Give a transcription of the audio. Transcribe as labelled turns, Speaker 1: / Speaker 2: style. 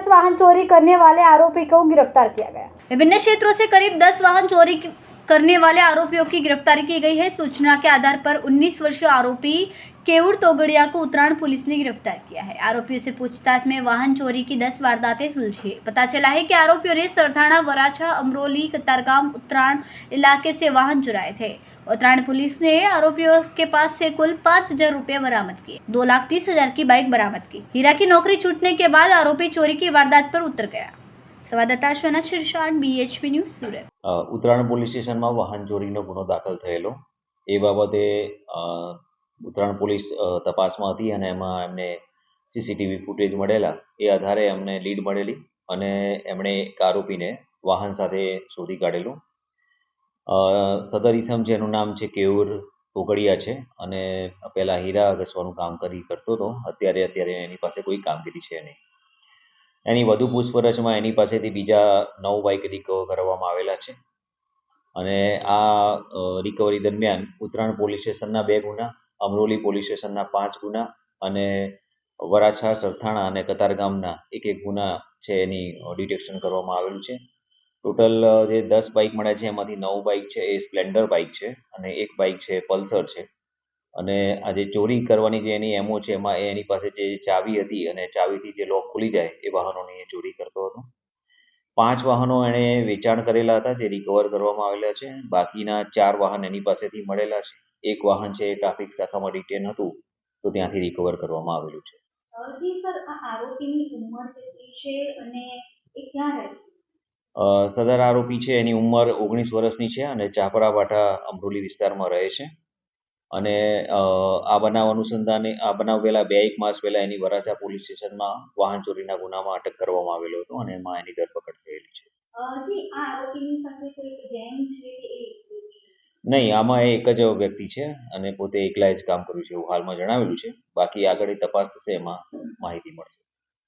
Speaker 1: वाहन चोरी करने वाले आरोपी को गिरफ्तार किया गया। विभिन्न क्षेत्रों से करीब 10 वाहन चोरी करने वाले आरोपियों की गिरफ्तारी की गई है। सूचना के आधार पर 19 वर्षीय आरोपी केवुर तोगड़िया को उत्तरायण पुलिस ने गिरफ्तार किया है। आरोपियों से पूछताछ में वाहन चोरी की 10 वारदातें सुलझी है। पता चला है कि आरोपियों ने सरथाना, वराछा, अमरोली, कतारगाम, उत्तरायण इलाके से वाहन चुराए थे। उत्तरायण पुलिस ने आरोपियों के पास से कुल 5,000 रुपये बरामद किए, 2,30,000 की बाइक बरामद की। हीरा की नौकरी छूटने के बाद आरोपी चोरी की वारदात पर उतर गया। संवाददाता श्वना शिरसाट, BHP न्यूज़, सूरत।
Speaker 2: ઉત્તરાયણ પોલીસ સ્ટેશનમાં વાહન ચોરીનો ગુનો દાખલ થયેલો એ બાબતે ઉત્તરાયણ પોલીસ તપાસમાં હતી અને એમાં એમને સીસીટીવી ફૂટેજ મળેલા એ આધારે અમને લીડ મળેલી અને એમણે એક આરોપીને વાહન સાથે શોધી કાઢેલું. સદર ઈસમ જેનું નામ છે કેવુર તોગડિયા છે અને પહેલાં હીરા ઘસવાનું કામ કરતો હતો. અત્યારે એની પાસે કોઈ કામગીરી છે નહીં. એની વધુ પૂછપરછમાં એની પાસેથી બીજા 9 બાઇક રિકવર કરવામાં આવેલા છે અને આ રિકવરી દરમિયાન ઉત્તરાયણ પોલીસ સ્ટેશનના 2 ગુના, અમરોલી પોલીસ સ્ટેશનના 5 ગુના અને વરાછા, સરથાણા અને કતારગામના એક ગુના છે એની ડિટેક્શન કરવામાં આવેલું છે. ટોટલ જે 10 બાઇક મળ્યા છે એમાંથી 9 બાઇક છે એ સ્પ્લેન્ડર બાઇક છે અને 1 બાઇક છે પલ્સર છે. અને આ જે ચોરી કરવાની જે એની એમો છે એમાં એની પાસે જે ચાવી હતી અને ચાવીથી જે લોક ખુલી જાય એ વાહનોની એ ચોરી કરતો હતો. 5 વાહનો એણે વેચાણ કરેલા હતા જે રિકવર કરવામાં આવેલા છે. બાકીના 4 વાહન એની પાસેથી મળેલા છે. 1 વાહન છે એ ટ્રાફિક શાખામાં ડિટેન હતું તો ત્યાંથી રિકવર કરવામાં આવેલું છે.
Speaker 1: જી સર, આ આરોપીની ઉંમર કેટલી છે અને એ ક્યાં રહે છે?
Speaker 2: સદર આરોપી છે એની ઉંમર 19 વર્ષની છે અને ચાપરાવાટા અમરોલી વિસ્તારમાં રહે છે અને આ બનાવ અનુસંધાને આ બનાવ પહેલાં 2-1 માસ પહેલાં એની વરાછા પોલીસ સ્ટેશનમાં વાહન ચોરીના ગુનામાં અટક કરવામાં આવેલો હતો અને એમાં એની ધરપકડ થયેલી છે.
Speaker 1: જી, આ આરોપીની સાથે કોઈ ગેંગ છે કે
Speaker 2: નહીં, આમાં એ એક જ વ્યક્તિ છે અને પોતે એકલા જ કામ કર્યું છે એવું હાલમાં જણાવેલું છે. બાકી આગળની તપાસ થશે એમાં માહિતી મળશે.